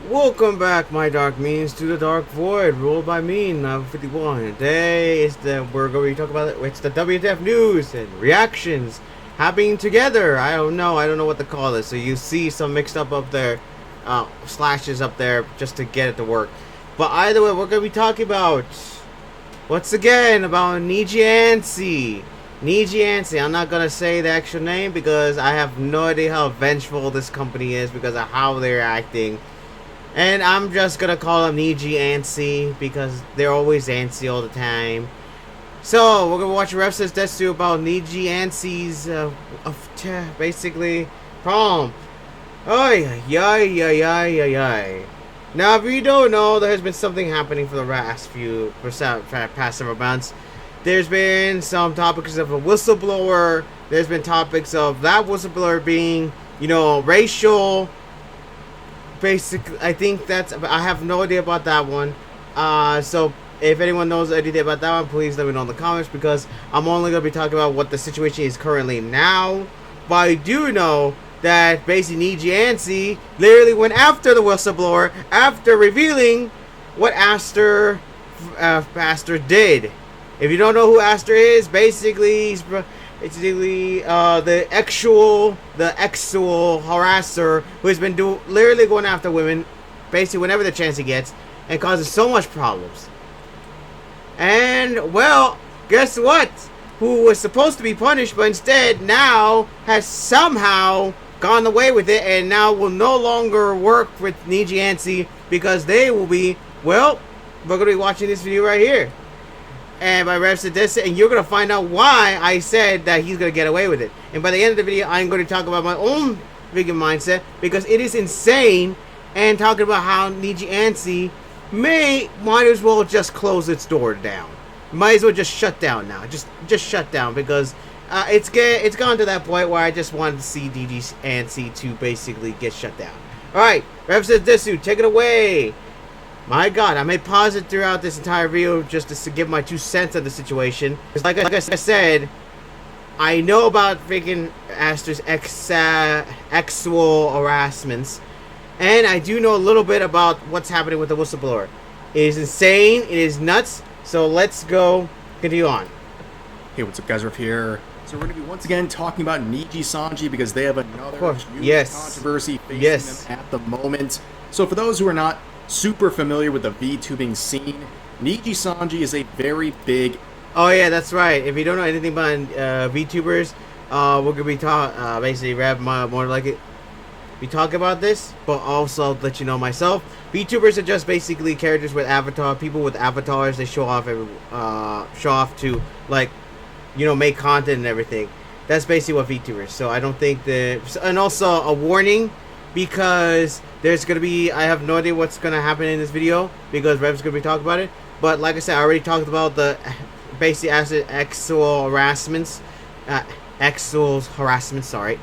Welcome back, my dark means, to the dark void, ruled by me, 51. Today is we're going to be talking about it's the WTF news and reactions happening together. I don't know what to call this. So you see some mixed up there, slashes up there just to get it to work. But either way, we're going to be talking about once again about Nijisanji. Nijisanji. I'm not gonna say the actual name because I have no idea how vengeful this company is because of how they're acting. And I'm just gonna call them Nijisanji because they're always antsy all the time. So we're gonna watch a Rev says Detsu about Nijisanji's basically problem. Ay ay ay ay ay ay. Now, if you don't know, there has been something happening for the past several months. There's been some topics of a whistleblower. There's been topics of that whistleblower being, racial. Basically, I think I have no idea about that one. So if anyone knows anything about that one, please let me know in the comments because I'm only going to be talking about what the situation is currently now. But I do know that basically Nijisanji literally went after the whistleblower after revealing what Aster did. If you don't know who Aster is, basically he's the actual harasser who has been literally going after women basically whenever the chance he gets and causes so much problems. And well, guess what? Who was supposed to be punished but instead now has somehow gone away with it and now will no longer work with Nijisanji because they will be, well, we're going to be watching this video right here. And by Rev said this, and you're going to find out why I said that he's going to get away with it. And by the end of the video, I'm going to talk about my own vegan mindset because it is insane and talking about how Nijisanji might as well just close its door down. Might as well just shut down now. Just shut down because it's gone to that point where I just wanted to see Nijisanji to basically get shut down. Alright, Rev says this, take it away. My God, I may pause it throughout this entire video just to give my 2 cents on the situation. Like I said, I know about freaking Aster's sexual harassments, and I do know a little bit about what's happening with the whistleblower. It is insane. It is nuts. So let's go continue on. Hey, what's up, guys? We're here. So we're going to be once again talking about Nijisanji because they have another huge controversy facing them at the moment. So for those who are not super familiar with the VTubing scene, Nijisanji is a very big... Oh yeah, that's right. If you don't know anything about VTubers, we're gonna be basically Rev more like it. We talk about this, but also let you know myself. VTubers are just basically characters with people with avatars. They show off to make content and everything. That's basically what VTubers. So I don't think and also a warning. Because there's going to be, I have no idea what's going to happen in this video because Rev's going to be talking about it. But like I said, I already talked about the basic sexual harassments. Sorry.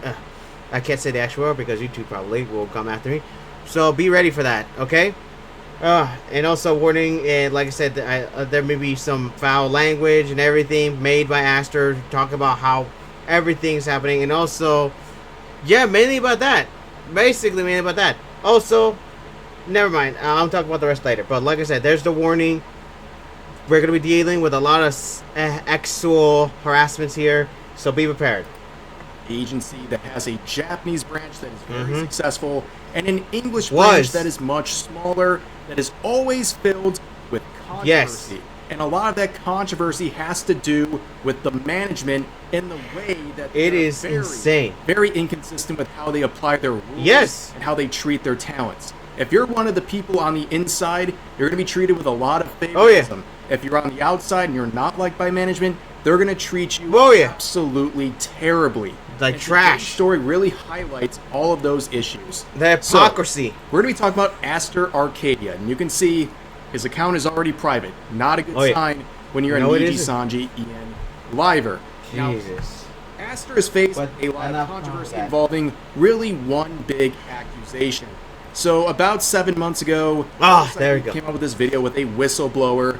I can't say the actual word because YouTube probably will come after me. So be ready for that, okay? And also warning, and like I said, there may be some foul language and everything made by Aster. Talk about how everything's happening. And also, yeah, mainly about that. Basically, mainly about that. Also, never mind. I'll talk about the rest later. But like I said, there's the warning. We're going to be dealing with a lot of sexual harassments here. So be prepared. Agency that has a Japanese branch that is very successful and an English branch that is much smaller, that is always filled with controversy. And a lot of that controversy has to do with the management and the way that it is insane. Very inconsistent with how they apply their rules and how they treat their talents. If you're one of the people on the inside, you're going to be treated with a lot of favoritism. If you're on the outside and you're not liked by management, they're going to treat you absolutely terribly. Like trash. The story really highlights all of those issues. The hypocrisy. So, we're going to be talking about Aster Arcadia, and you can see his account is already private. Not a good sign when you're a Nijisanji Ian Liver. Jesus. Now, Aster is faced a lot of controversy involving really one big accusation. So about 7 months ago, there we go. Came up with this video with a whistleblower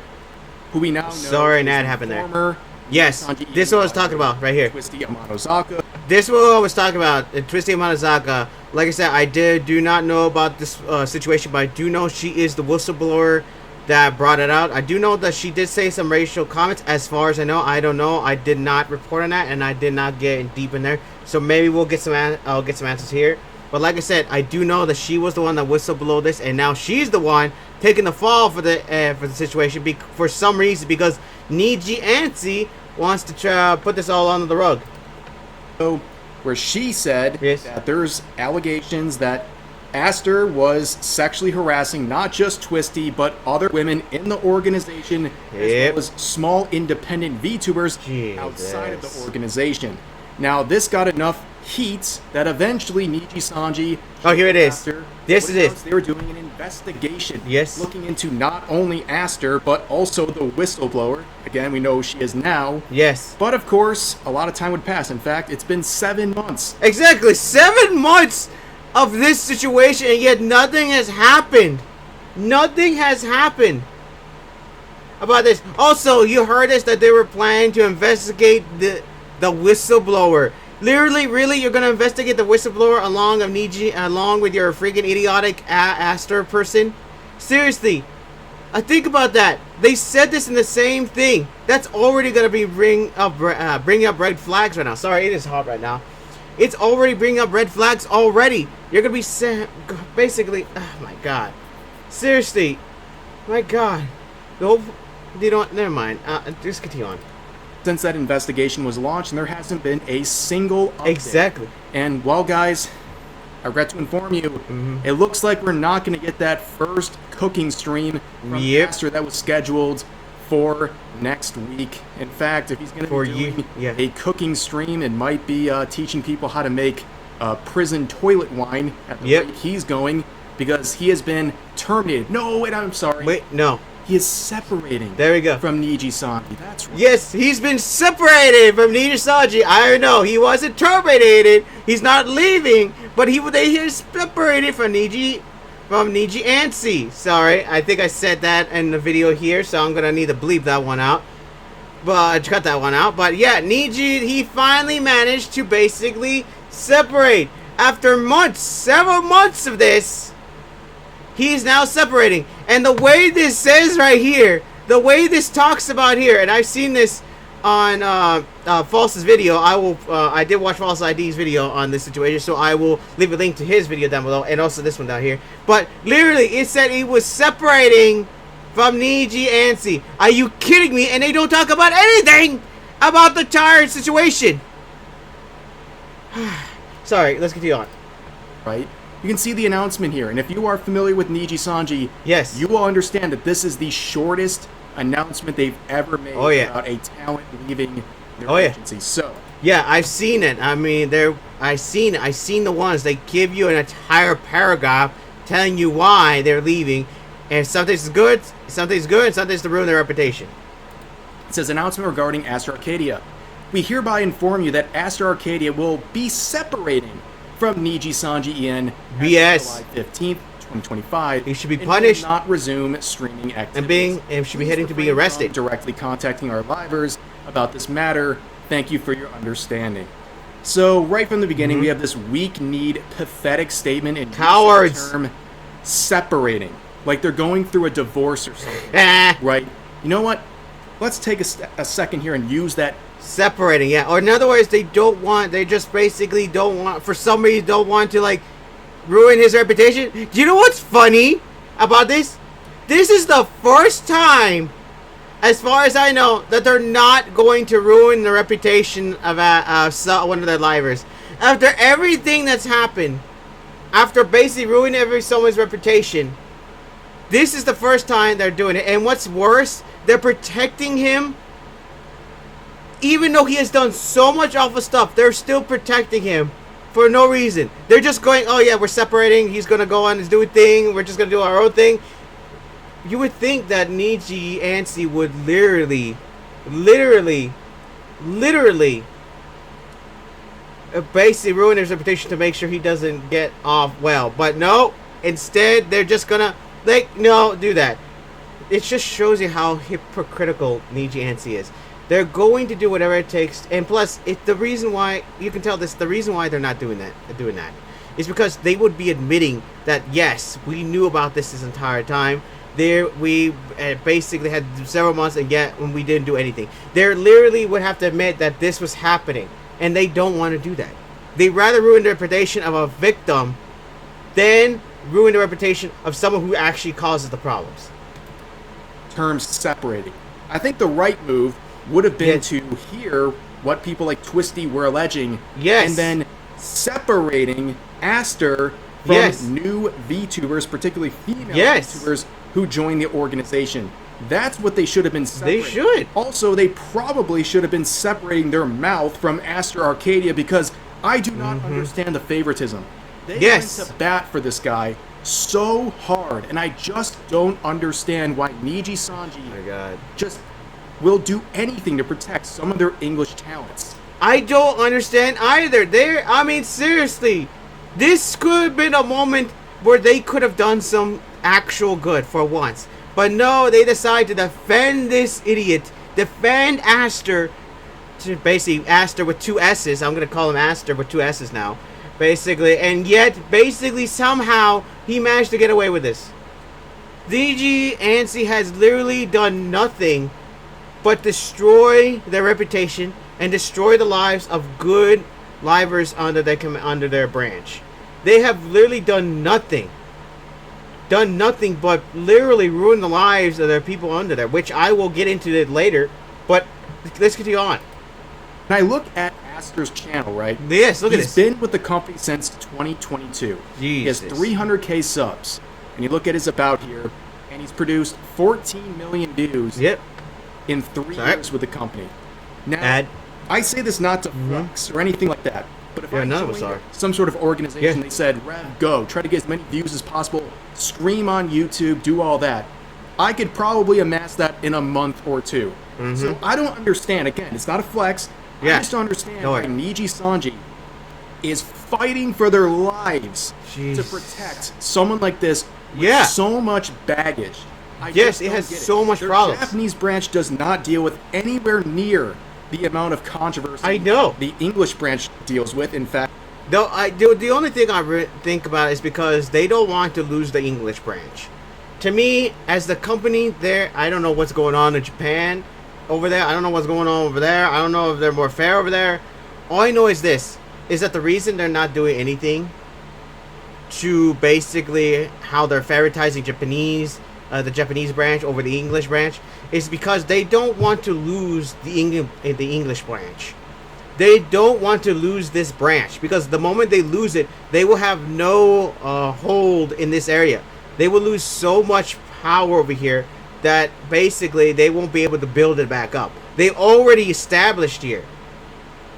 who we now know happened there. Yes, this is what I was talking about right here. Twisty Yamanozaka. this is what I was talking about. Twisty Amanazaka. Like I said, I do not know about this situation, but I do know she is the whistleblower that brought it out. I do know that she did say some racial comments. As far as I know, I don't know. I did not report on that, and I did not get deep in there. So maybe we'll get some. I'll get some answers here. But like I said, I do know that she was the one that whistleblower this, and now she's the one taking the fall for the situation for some reason, because Nijisanji wants to try put this all under the rug. So, where she said yes. that there's allegations that Aster was sexually harassing not just Twisty, but other women in the organization, as well as small independent VTubers outside of the organization. Now, this got enough heat that eventually Nijisanji... Oh, here it is. This is it. They were doing an investigation. Yes. Looking into not only Aster, but also the whistleblower. Again, we know who she is now. Yes. But, of course, a lot of time would pass. In fact, it's been 7 months. Exactly. 7 months of this situation, and yet nothing has happened. Nothing has happened about this. Also, you heard us that they were planning to investigate the whistleblower. Literally, really, you're gonna investigate the whistleblower along with your freaking idiotic Aster person? Seriously, think about that. They said this in the same thing. That's already gonna be bringing up red flags right now. Sorry, it is hot right now. It's already bringing up red flags already. You're gonna be basically. Oh my god. Seriously, my god. They don't. Never mind. Just continue on. Since that investigation was launched, and there hasn't been a single update. Exactly. And, well, guys, I regret to inform you, it looks like we're not going to get that first cooking stream from Aster that was scheduled for next week. In fact, if he's going to be doing a cooking stream, it might be teaching people how to make prison toilet wine at the rate he's going, because he has been terminated. No, wait, I'm sorry. Wait, no. He is separating there we go. from Nijisanji. That's right. Yes, he's been separated from Nijisanji. I know. He wasn't terminated. He's not leaving. But he is separated from Nijisanji. Sorry, I think I said that in the video here, so I'm going to need to bleep that one out. But cut that one out. But yeah, he finally managed to basically separate. After months, several months of this, he's now separating. And the way this says right here, the way this talks about here, and I've seen this on False's video. I did watch False ID's video on this situation, so I will leave a link to his video down below, and also this one down here. But literally, it said he was separating from Nijisanji. Are you kidding me? And they don't talk about anything about the entire situation. Sorry, let's continue on. Right? You can see the announcement here, and if you are familiar with Nijisanji, yes, you will understand that this is the shortest announcement they've ever made about a talent leaving their agency. So yeah, I've seen it. I mean, I've seen the ones they give you an entire paragraph telling you why they're leaving, and something's good, and something's to ruin their reputation. It says announcement regarding Aster Arcadia. We hereby inform you that Aster Arcadia will be separating from Nijisanji in July 15th, 2025. He should be punished. And will not resume streaming activities. And should be heading to be arrested. Directly contacting our livers about this matter. Thank you for your understanding. So right from the beginning, we have this weak-kneed, pathetic statement in cowards term separating, like they're going through a divorce or something. Right? You know what? Let's take a second here and use that. Separating, yeah. Or in other words, they just basically don't want, for some reason, don't want to, like, ruin his reputation. Do you know what's funny about this? This is the first time, as far as I know, that they're not going to ruin the reputation of one of their livers. After everything that's happened, after basically ruining someone's reputation, this is the first time they're doing it. And what's worse, they're protecting him. Even though he has done so much awful stuff, they're still protecting him for no reason. They're just going, oh yeah, we're separating. He's going to go on his do thing. We're just going to do our own thing. You would think that Nijisanji would literally basically ruin his reputation to make sure he doesn't get off well. But no, instead, they're just going to, like, no, do that. It just shows you how hypocritical Nijisanji is. They're going to do whatever it takes, and plus, the reason why you can tell this, the reason why they're not doing that is because they would be admitting that yes, we knew about this entire time. We basically had several months, and yet when we didn't do anything, they literally would have to admit that this was happening, and they don't want to do that. They rather ruin the reputation of a victim than ruin the reputation of someone who actually causes the problems. Terms separating. I think the right move would have been to hear what people like Twisty were alleging, and then separating Aster from new VTubers, particularly female VTubers who joined the organization. That's what they should have been separating. They should. Also, they probably should have been separating their mouth from Aster Arcadia, because I do not understand the favoritism. They went to bat for this guy so hard, and I just don't understand why Nijisanji just will do anything to protect some of their English talents. I don't understand either. I mean, seriously, this could have been a moment where they could have done some actual good for once. But no, they decide to defend this idiot, defend Aster, basically Aster with 2 S's. I'm going to call him Aster with 2 S's now, basically. And yet, basically, somehow, he managed to get away with this. Nijisanji has literally done nothing but destroy their reputation and destroy the lives of good livers under their branch. They have literally done nothing but literally ruin the lives of their people under there, which I will get into it later, but let's continue on. When I look at Aster's channel, right? Yes, look at this. He's been with the company since 2022. He has 300k subs. And you look at his about here, and he's produced 14 million views in 3 years with the company. Now, I say this not to flex or anything like that, but if I joined some sort of organization, they said, Rev, go, try to get as many views as possible, stream on YouTube, do all that, I could probably amass that in a month or 2. So I don't understand. Again, it's not a flex. I just don't understand why Nijisanji is fighting for their lives to protect someone like this with so much baggage. It has so much problems. The Japanese branch does not deal with anywhere near the amount of controversy the English branch deals with. In fact, the only thing I think about is because they don't want to lose the English branch. To me, as the company there, I don't know what's going on in Japan over there. I don't know what's going on over there. I don't know if they're more fair over there. All I know is this, is that the reason they're not doing anything to basically how they're favoritizing the Japanese branch over the English branch is because they don't want to lose the English branch. They don't want to lose this branch, because the moment they lose it, they will have no hold in this area. They will lose so much power over here that basically they won't be able to build it back up. They already established here,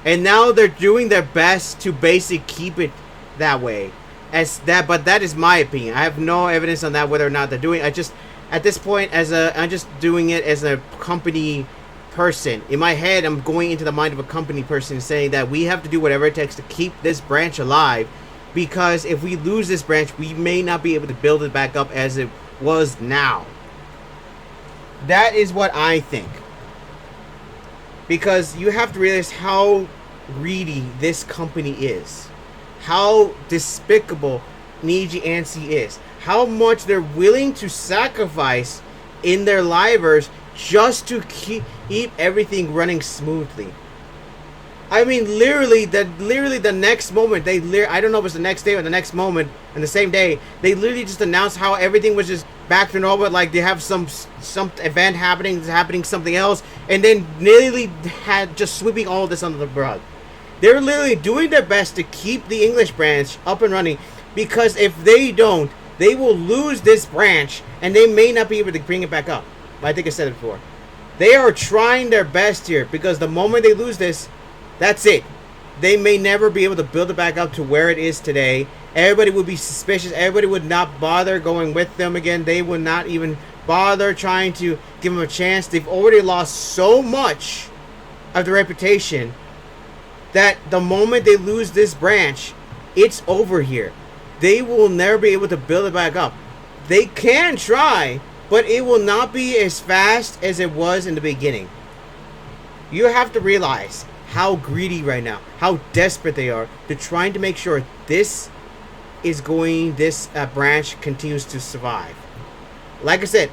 and now they're doing their best to basically keep it that way. But that is my opinion. I have no evidence on that, whether or not they're doing. At this point, I'm just doing it as a company person. In my head, I'm going into the mind of a company person, saying that we have to do whatever it takes to keep this branch alive, because if we lose this branch, we may not be able to build it back up as it was now. That is what I think. Because you have to realize how greedy this company is. How despicable Nijisanji is. How much they're willing to sacrifice in their livers just to keep everything running smoothly. I mean, literally the next moment, I don't know if it's the next day or the next moment, and the same day, they literally just announced how everything was just back to normal, like they have some event happening something else, and then literally had just sweeping all this under the rug. They're literally doing their best to keep the English branch up and running, because if they don't, they will lose this branch, and they may not be able to bring it back up. I think I said it before. They are trying their best here, because the moment they lose this, that's it. They may never be able to build it back up to where it is today. Everybody would be suspicious. Everybody would not bother going with them again. They would not even bother trying to give them a chance. They've already lost so much of their reputation that the moment they lose this branch, it's over here. They will never be able to build it back up. They can try, but it will not be as fast as it was in the beginning. you have to realize how greedy right now, how desperate they are. They're trying to make sure this branch continues to survive. Like I said,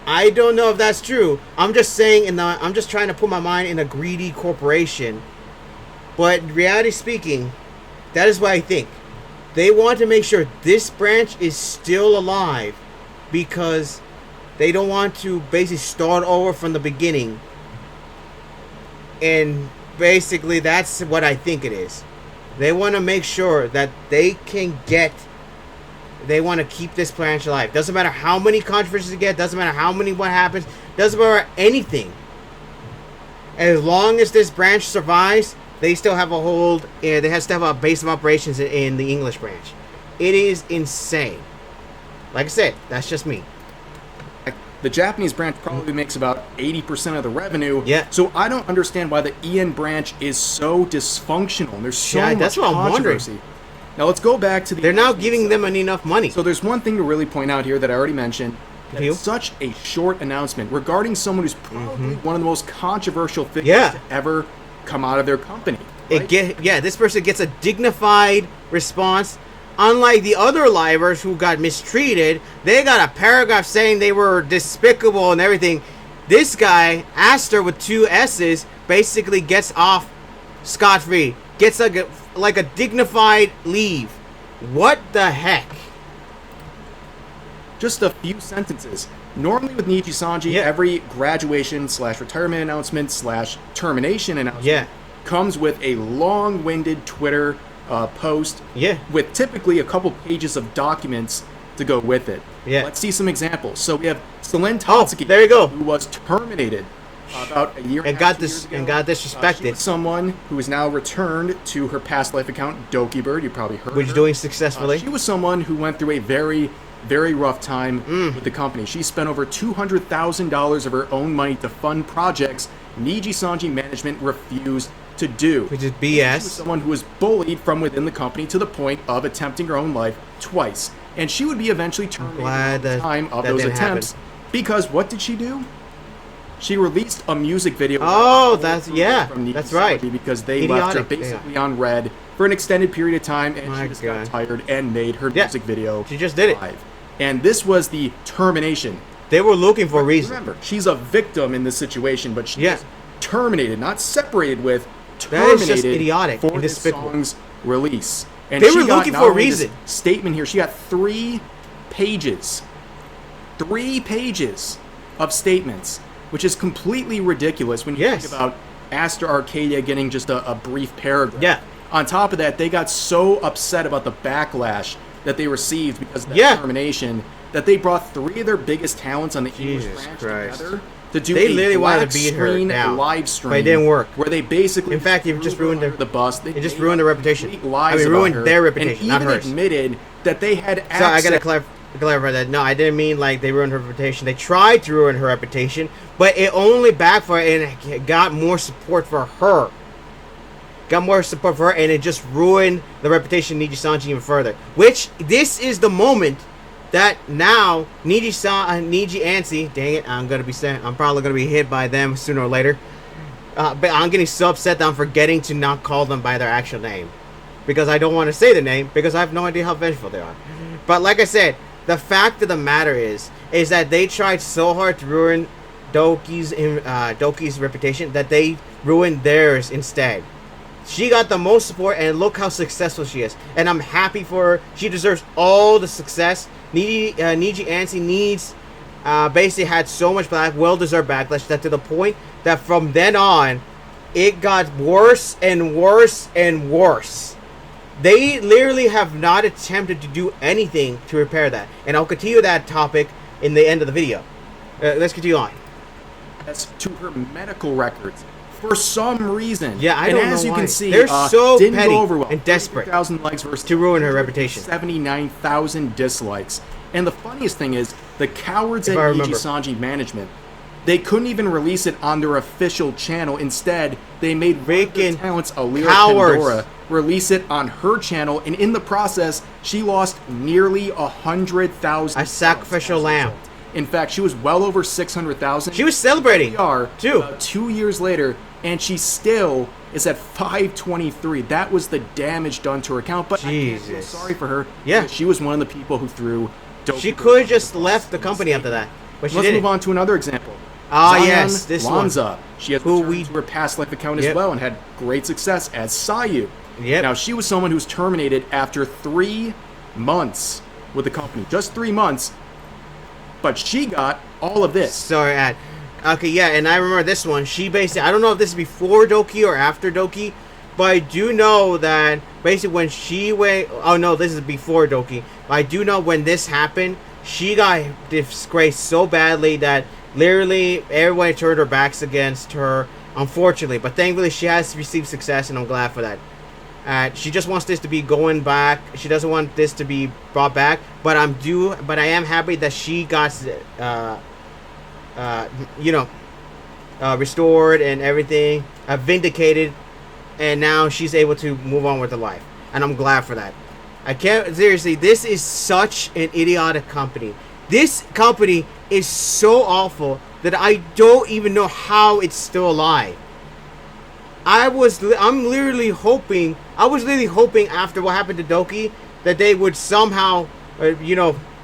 I don't know if that's true. I'm just saying, I'm just trying to put my mind in a greedy corporation. But reality speaking, that is what I think. They want to make sure this branch is still alive because they don't want to basically start over from the beginning. And basically, that's what I think it is. They want to make sure that they want to keep this branch alive. Doesn't matter how many controversies they get. Doesn't matter what happens. Doesn't matter anything. As long as this branch survives, they still have a hold. They still have a base of operations in the English branch. It is insane. Like I said, that's just me. The Japanese branch probably makes about 80% of the revenue. Yeah. So I don't understand why the EN branch is so dysfunctional. And there's so much that's what I'm controversy. wondering. Now let's go back to the. They're now giving them enough money. So there's one thing to really point out here that I already mentioned. That it's such a short announcement regarding someone who's probably one of the most controversial figures to ever come out of their company. Right? This person gets a dignified response. Unlike the other livers who got mistreated, they got a paragraph saying they were despicable and everything. This guy, Aster with 2 S's, basically gets off scot-free. Gets like a dignified leave. What the heck? Just a few sentences. Normally with Nijisanji, every graduation/retirement announcement/termination announcement comes with a long-winded Twitter post with typically a couple pages of documents to go with it. Let's see some examples. So we have Selene Tatsuki, there you go, who was terminated about a year and got disrespected. She was someone who is now returned to her past life account, Dokibird. You probably heard which her. Doing successfully. She was someone who went through a very, very rough time with the company. She spent over $200,000 of her own money to fund projects Nijisanji management refused to do. Which is BS. She was someone who was bullied from within the company to the point of attempting her own life twice. And she would be eventually terminated at the time of those attempts. Because what did she do? She released a music video. Oh, that's right. Because they left her basically on red for an extended period of time, and she just got tired and made her music video. She just did it. And this was the termination. They were looking for a reason. Remember, she's a victim in this situation, but she was terminated, not separated with. That is just idiotic for and this despicable. song's release. And they were looking for a reason. Statement here. She got 3 pages. 3 pages of statements, which is completely ridiculous when you think about Aster Arcadia getting just a brief paragraph. On top of that, they got so upset about the backlash that they received because of that termination that they brought 3 of their biggest talents on the English branch together to do they literally wanted to beat her down. Live stream, but it didn't work. Where they basically, in fact, you just ruined the bus. It just ruined their reputation. Ruined their reputation, and not hers. Admitted that they had access. So I gotta clarify that. No, I didn't mean like they ruined her reputation. They tried to ruin her reputation, but it only backfired and it got more support for her. And it just ruined the reputation of Nijisanji even further. Which this is the moment that now Nijisanji, dang it, I'm probably gonna be hit by them sooner or later. But I'm getting so upset that I'm forgetting to not call them by their actual name, because I don't want to say the name because I have no idea how vengeful they are. But like I said, the fact of the matter is that they tried so hard to ruin Doki's reputation that they ruined theirs instead. She got the most support, and look how successful she is. And I'm happy for her. She deserves all the success. Nijisanji needs, basically had so much well-deserved backlash that to the point that from then on, it got worse and worse and worse. They literally have not attempted to do anything to repair that. And I'll continue that topic in the end of the video. Let's continue on. That's to her medical records. For some reason, I don't know as you why. can see, They're so didn't petty go over well. and desperate 1,000 likes versus to ruin her reputation. 79,000 dislikes. And the funniest thing is, the cowards at Nijisanji management, they couldn't even release it on their official channel. Instead, they made freaking talents, Alira Pandora, release it on her channel, and in the process, she lost nearly 100,000. A sacrificial lamb. In fact, she was well over 600,000. She was celebrating. Too. 2 years later, and she still is at 523. That was the damage done to her account. But Jesus. I feel sorry for her. Yeah. She was one of the people who threw dope. She could have just left the company after that, but she Let's didn't. move on to another example. Ah, Zion yes, this Lanza. one. She has Who returned to her past life account as well and had great success as Sayu. Yep. Now, she was someone who was terminated after 3 months with the company. Just 3 months. But she got all of this. Sorry, Ad. Okay, yeah, and I remember this one. She basically, I don't know if this is before Doki or after Doki, but I do know that basically when she went, oh no, this is before Doki. But I do know when this happened, she got disgraced so badly that literally everyone turned her backs against her, unfortunately. But thankfully, she has received success, and I'm glad for that. She just wants this to be going back. She doesn't want this to be brought back. But I am happy that she got, restored and everything, vindicated, and now she's able to move on with her life. And I'm glad for that. I can't, seriously, this is such an idiotic company. This company is so awful that I don't even know how it's still alive. I was literally hoping after what happened to Doki that they would somehow,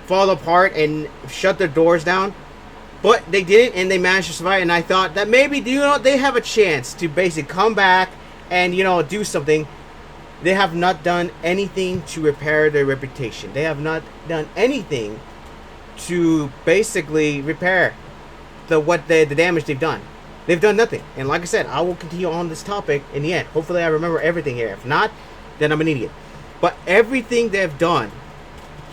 fall apart and shut their doors down. But they didn't, and they managed to survive. And I thought that maybe, they have a chance to basically come back and, do something. They have not done anything to repair their reputation. They have not done anything to basically repair the damage they've done. They've done nothing. And like I said, I will continue on this topic in the end. Hopefully I remember everything here. If not, then I'm an idiot. But everything they've done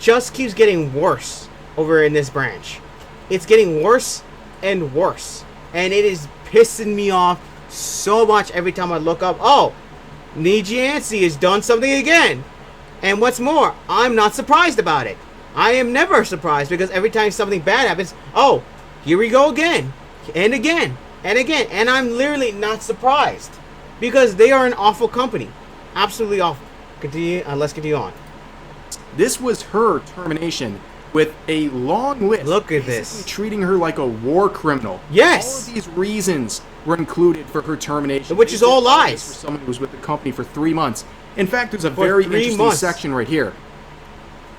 just keeps getting worse over in this branch. It's getting worse and worse. And it is pissing me off so much every time I look up. Oh, Nijisanji has done something again. And what's more, I'm not surprised about it. I am never surprised because every time something bad happens, oh, here we go again. And again. And again. And I'm literally not surprised. Because they are an awful company. Absolutely awful. Let's continue on. This was her termination with a long list. Look at this. Treating her like a war criminal. Yes. All of these reasons were included for her termination. Which is all lies. For someone who was with the company for 3 months. In fact, there's a very interesting section right here.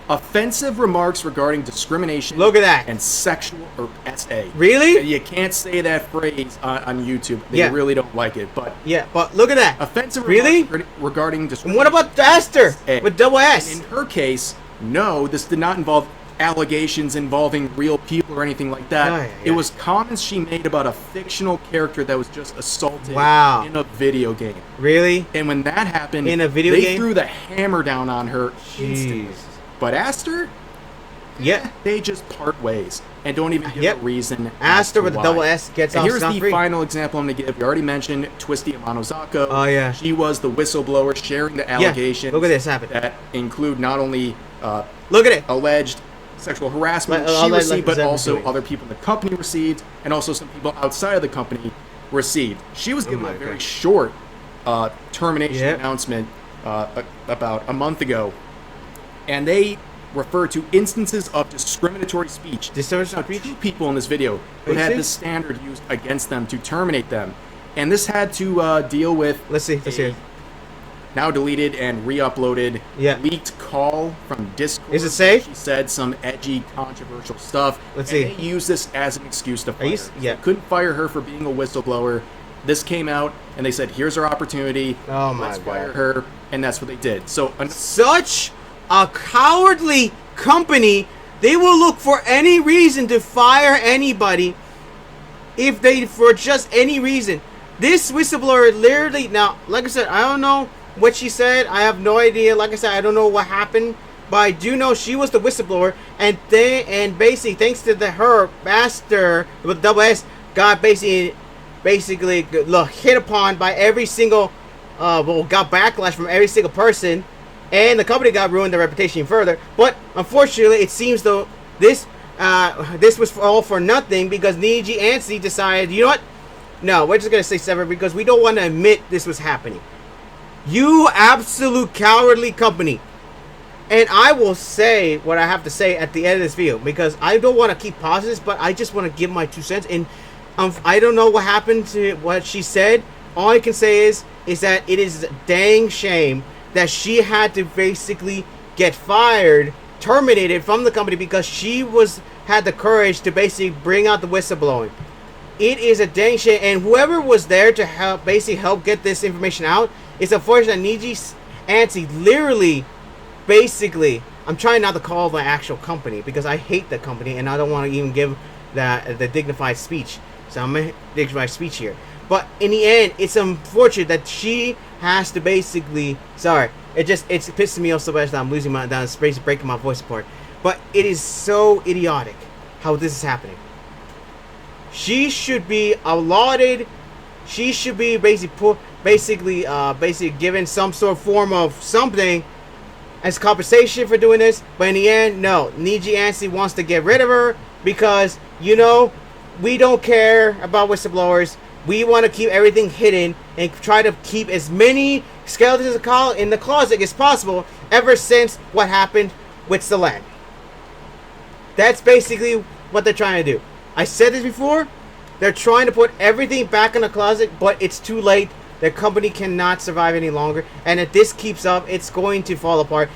Offensive remarks regarding discrimination. Look at that. And sexual, or SA. Really? You can't say that phrase on YouTube. They really don't like it. But yeah, but look at that. Offensive remarks regarding discrimination. And what about Esther with double S? And in her case, no, this did not involve allegations involving real people or anything like that. Yeah. It was comments she made about a fictional character that was just assaulted in a video game. Really? And when that happened, in a video game, they threw the hammer down on her instantly. But Aster, they just part ways and don't even give a reason. Aster with the double S gets off scot-free. Here's the final example I'm going to give. We already mentioned Twisty Amanozako. Oh, yeah. She was the whistleblower sharing the allegations. Look at this happen. That include not only look at it, alleged sexual harassment she received, but also other people in the company received, and also some people outside of the company received. She was given a very short termination announcement about a month ago. And they refer to instances of discriminatory speech. Discriminatory speech? 2 people in this video who had this standard used against them to terminate them. And this had to deal with let's see now deleted and re-uploaded leaked call from Discord. Is it safe? She said some edgy, controversial stuff. Let's see. They used this as an excuse to fire her. Yeah. They couldn't fire her for being a whistleblower. This came out, and they said, here's our opportunity. Oh, my Let's God. fire her. And that's what they did. So such a cowardly company. They will look for any reason to fire anybody for just any reason. This whistleblower literally, now, like I said, I don't know what she said. I have no idea. Like I said, I don't know what happened, but I do know she was the whistleblower, and basically thanks to her master with double S got basically hit upon by every single got backlash from every single person. And the company got ruined their reputation further. But unfortunately, it seems though this was all for nothing because Nijisanji decided, you know what? No, we're just gonna say sever because we don't want to admit this was happening. You absolute cowardly company. And I will say what I have to say at the end of this video because I don't want to keep pausing this, but I just want to give my 2 cents. And I don't know what happened to what she said, all I can say is that it is a dang shame that she had to basically get fired, terminated from the company because she had the courage to basically bring out the whistleblowing. It is a dang shame, and whoever was there to help get this information out, it's unfortunate that Nijisanji literally, basically, I'm trying not to call the actual company because I hate the company and I don't want to even give the dignified speech. So I'm gonna dignified speech here. But in the end, it's unfortunate that she has to basically. Sorry, it's pissing me off so much that I'm losing my down, breaking my voice apart. But it is so idiotic how this is happening. She should be allotted. She should be basically given some sort of form of something as compensation for doing this. But in the end, no. Nijisanji wants to get rid of her because, you know, we don't care about whistleblowers. We want to keep everything hidden and try to keep as many skeletons in the closet as possible ever since what happened with Celine. That's basically what they're trying to do. I said this before. They're trying to put everything back in the closet, but it's too late. Their company cannot survive any longer. And if this keeps up, it's going to fall apart.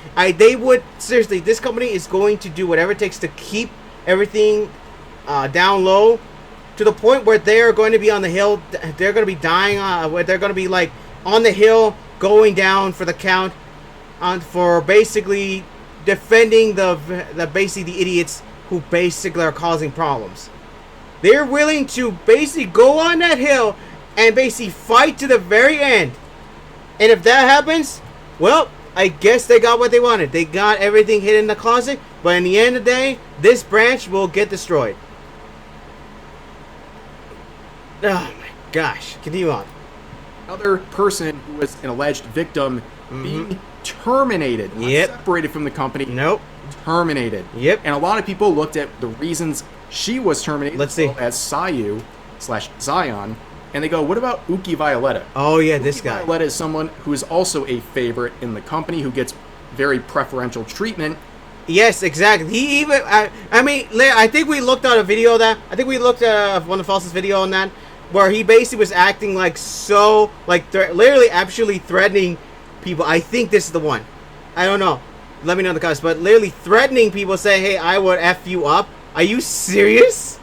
Seriously, this company is going to do whatever it takes to keep everything down low to the point where they're going to be on the hill. They're going to be dying. They're going to be like on the hill going down for the count for basically defending the idiots who basically are causing problems. They're willing to basically go on that hill and basically fight to the very end. And if that happens, well, I guess they got what they wanted. They got everything hidden in the closet. But in the end of the day, this branch will get destroyed. Oh my gosh. Continue on. Another person who was an alleged victim being terminated. Not separated from the company. Nope. Terminated. Yep. And a lot of people looked at the reasons she was terminated. Let's see. As Sayu/Zion. And they go, what about Uki Violetta? Oh, yeah, this guy. Violetta is someone who is also a favorite in the company who gets very preferential treatment. Yes, exactly. He even, I think we looked at a video of that. I think we looked at one of False's video on that, where he basically was acting like so, like, literally actually threatening people. I think this is the one. I don't know. Let me know in the comments. But literally threatening people, saying, hey, I would F you up. Are you serious?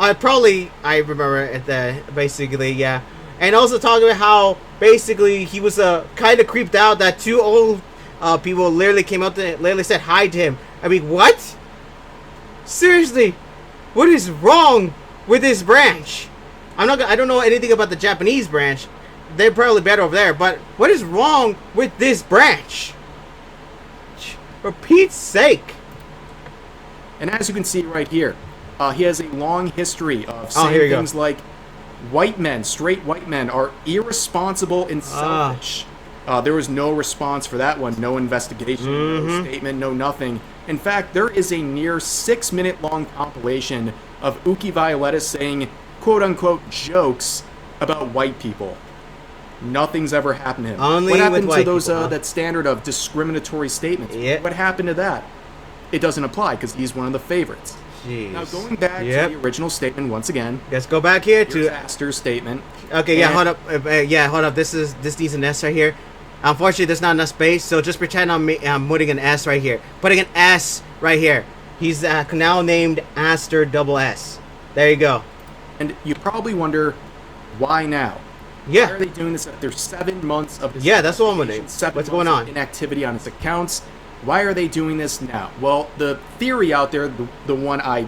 I remember it basically, yeah. And also talking about how basically he was kind of creeped out that two old people literally came up to literally said hi to him. I mean, what? Seriously, what is wrong with this branch? I don't know anything about the Japanese branch. They're probably better over there. But what is wrong with this branch? For Pete's sake. And as you can see right here, he has a long history of saying things like straight white men are irresponsible and selfish. There was no response for that one, no investigation, no statement, no nothing. In fact, there is a near 6-minute long compilation of Uki Violetta saying quote-unquote jokes about white people. Nothing's ever happened to him. Only what happened with to those people, that standard of discriminatory statements? Yep. What happened to that? It doesn't apply because he's one of the favorites. Jeez. Now going back to the original statement once again. Let's go back here to Astor's statement. Okay, yeah, hold up. Hold up. This needs an S right here. Unfortunately, there's not enough space, so just pretend I'm putting an S right here. Putting an S right here. He's now named Astor double S. There you go. And you probably wonder, why now? Yeah. Why are they doing this? There's 7 months of this. Yeah, that's what I'm wondering. What's going on? Inactivity on his accounts. Why are they doing this now? Well, the theory out there, the one I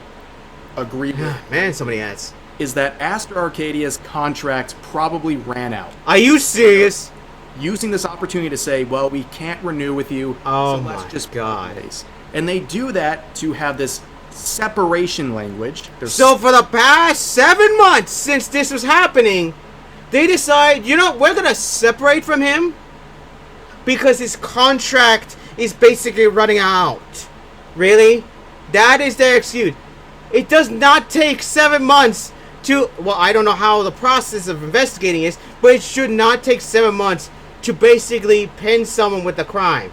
agree with, man, so many ads, is that Astor Arcadia's contract probably ran out. Are you serious? Using this opportunity to say, well, we can't renew with you, so let's just God. And they do that to have this separation language. So for the past 7 months since this was happening, they decide, you know, we're going to separate from him because his contract is basically running out. Really? That is their excuse. It does not take 7 months to, well, I don't know how the process of investigating is, but it should not take 7 months to basically pin someone with a crime.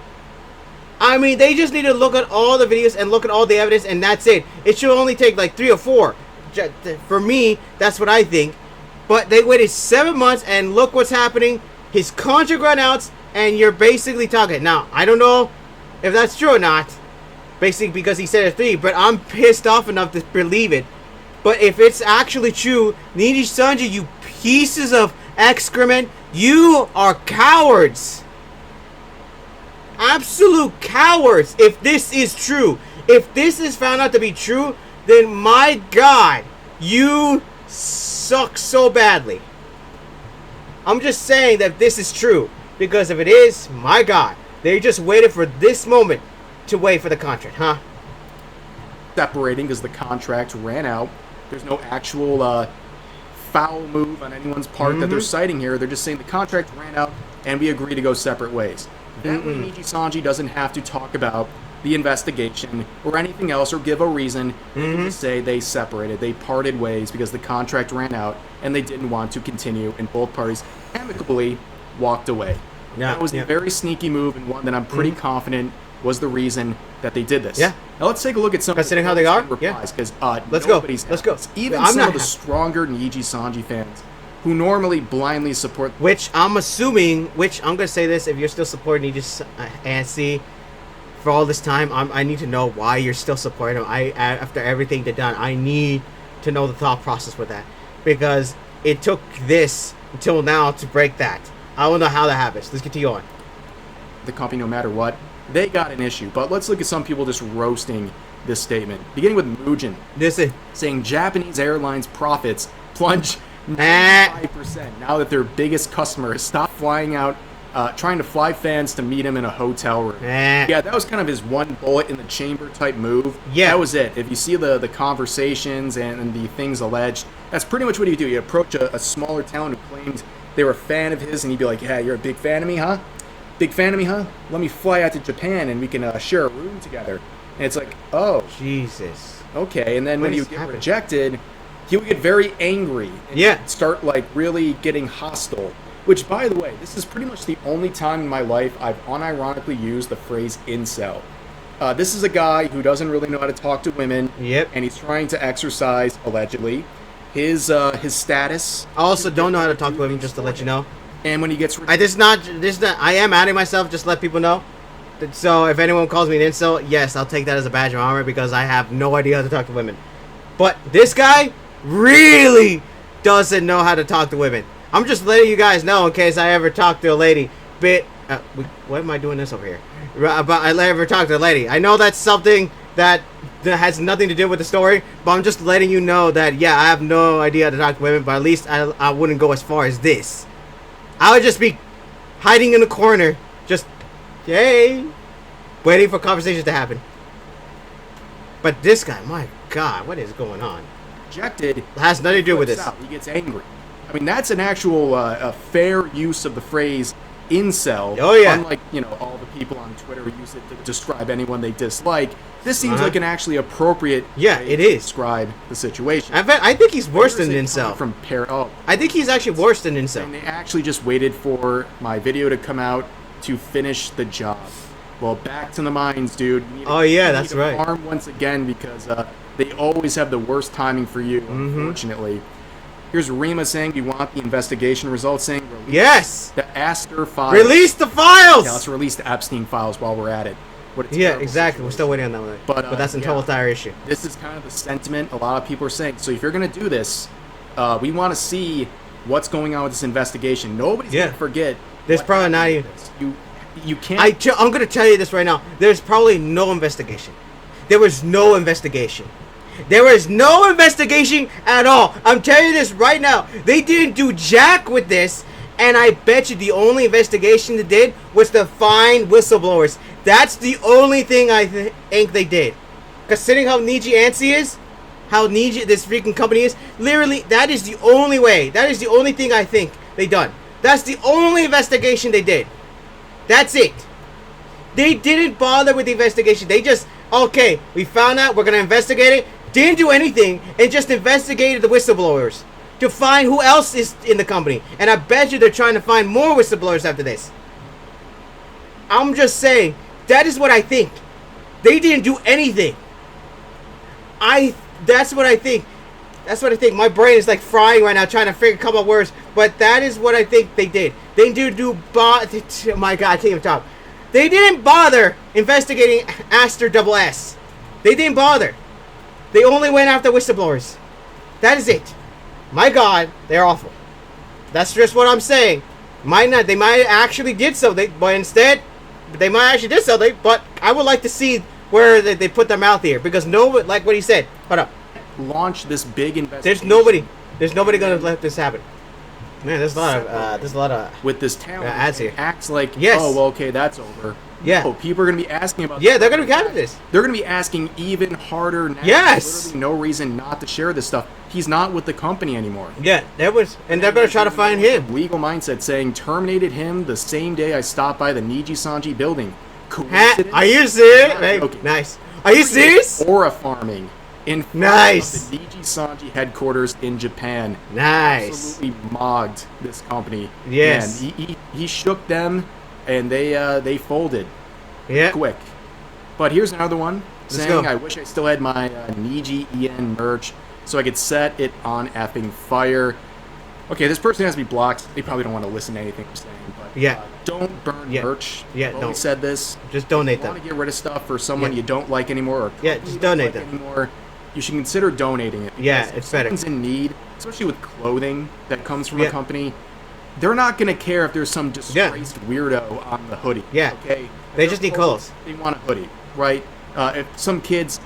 I mean, they just need to look at all the videos and look at all the evidence, and that's it. It should only take like 3 or 4. For me, that's what I think. But they waited 7 months, and look what's happening. His contract ran out, and you're basically talking. Now, I don't know if that's true or not. Basically, because he said it's 3, but I'm pissed off enough to believe it. But if it's actually true, Nijisanji, you pieces of excrement, you are cowards. Absolute cowards. If this is true, if this is found out to be true, then my God, you suck so badly. I'm just saying that this is true, because if it is, my God, they just waited for this moment to wait for the contract, huh? Separating because the contract ran out. There's no actual foul move on anyone's part that they're citing here. They're just saying the contract ran out and we agree to go separate ways. That way Nijisanji doesn't have to talk about the investigation or anything else or give a reason. They can just say they separated, they parted ways because the contract ran out and they didn't want to continue, and both parties amicably walked away. Yeah, that was a very sneaky move, and one that I'm pretty confident was the reason that they did this. Yeah. Now let's take a look at some considering how they are. Replies, because let's go. Let's go. Even some of the stronger Nijisanji fans who normally blindly support. Which I'm assuming. Which I'm gonna say this: if you're still supporting Nijisanji for all this time, I need to know why you're still supporting him. After everything they've done, I need to know the thought process with that, because it took this until now to break that. I don't know how that happens. Let's continue on. The company, no matter what, they got an issue. But let's look at some people just roasting this statement. Beginning with Mujin. Saying Japanese airlines profits plunge 95% now that their biggest customer has stopped flying out, trying to fly fans to meet him in a hotel room. Yeah, that was kind of his one bullet in the chamber type move. Yeah. That was it. If you see the conversations and the things alleged, that's pretty much what you do. You approach a smaller talent who claims they were a fan of his, and you'd be like, yeah, you're a big fan of me, huh? Big fan of me, huh? Let me fly out to Japan and we can share a room together. And it's like, oh. Jesus. Okay, and then when you get rejected, he would get very angry. And start, like, really getting hostile. Which, by the way, this is pretty much the only time in my life I've unironically used the phrase incel. This is a guy who doesn't really know how to talk to women. Yep. And he's trying to exercise, allegedly, his status. I also don't know how to talk to women, just to let you know. And when he gets I am adding myself, just to let people know. So if anyone calls me an incel, yes, I'll take that as a badge of honor, because I have no idea how to talk to women. But this guy really doesn't know how to talk to women. I'm just letting you guys know in case I ever talk to a lady. What am I doing this over here? But I ever talk to a lady. I know that's something that has nothing to do with the story, but I'm just letting you know that, yeah, I have no idea how to talk to women, but at least I wouldn't go as far as this. I would just be hiding in the corner, just, hey, waiting for conversations to happen. But this guy, my God, what is going on? Rejected. Has nothing to do with this. He gets angry. I mean, that's an actual a fair use of the phrase incel. Oh, yeah. Unlike, all the people on Twitter who use it to describe anyone they dislike. This seems like an actually appropriate way to describe the situation. In fact, I think he's worse than incel. I think he's actually worse than incel. And they actually just waited for my video to come out to finish the job. Well, back to the mines, dude. That's right. Farm once again, because they always have the worst timing for you, unfortunately. Here's Rima saying we want the investigation results, saying release the Aster files. Release the files! Yeah, let's release the Epstein files while we're at it. Exactly. Situation. We're still waiting on that one. But that's a total entire issue. This is kind of the sentiment a lot of people are saying. So if you're going to do this, we want to see what's going on with this investigation. Nobody's going to forget. There's probably not even... You can't... I'm going to tell you this right now. There's probably no investigation. There was no investigation. There was no investigation at all. I'm telling you this right now. They didn't do jack with this. And I bet you the only investigation they did was to find whistleblowers. That's the only thing I think they did. Considering how Nijisanji is, how this freaking company is, literally, that is the only way. That is the only thing I think they done. That's the only investigation they did. That's it. They didn't bother with the investigation. They just, okay, we found out, we're going to investigate it. Didn't do anything, and just investigated the whistleblowers to find who else is in the company. And I bet you they're trying to find more whistleblowers after this. I'm just saying, that is what I think. They didn't do anything. That's what I think. That's what I think. My brain is like frying right now trying to come up words. But that is what I think they did. They oh my god, I can't even talk. They didn't bother investigating Aster Double S. They didn't bother. They only went after whistleblowers. That is it. My god, they're awful. That's just what I'm saying. They might actually did so. But instead, they might actually did so. But I would like to see where they put their mouth here, because like what he said. Hold up. Launch this big investigation. There's nobody gonna let this happen. Man, there's a lot of with this talent ads here. Acts like, yes. Oh well, okay, that's over. Yeah. No, people are gonna be asking about. Yeah, they're gonna be after this. They're gonna be asking even harder now. Yes. There's literally no reason not to share this stuff. He's not with the company anymore. Yeah, and they're gonna try to find him. Legal mindset saying terminated him the same day I stopped by the Nijisanji building. Coincidence? Are you serious? Yeah, okay. Nice. Are you serious? Aura farming in front nice. of the Nijisanji headquarters in Japan. Nice. Absolutely mogged this company. Yes. Man, he shook them, and they folded. Yeah. Quick. But here's another one saying, go. I wish I still had my Niji EN merch so I could set it on effing fire. Okay, this person has to be blocked. They probably don't want to listen to anything I'm saying. But yeah. Don't burn merch. Yeah, I've always said this. Just donate if you them. want to get rid of stuff for someone you don't like anymore, or just donate them. Anymore, you should consider donating it. Yeah, it's better. If someone's in need, especially with clothing that comes from a company, they're not going to care if there's some disgraced weirdo on the hoodie. Yeah. Okay? They just need clothes. They want a hoodie, right? If some kids,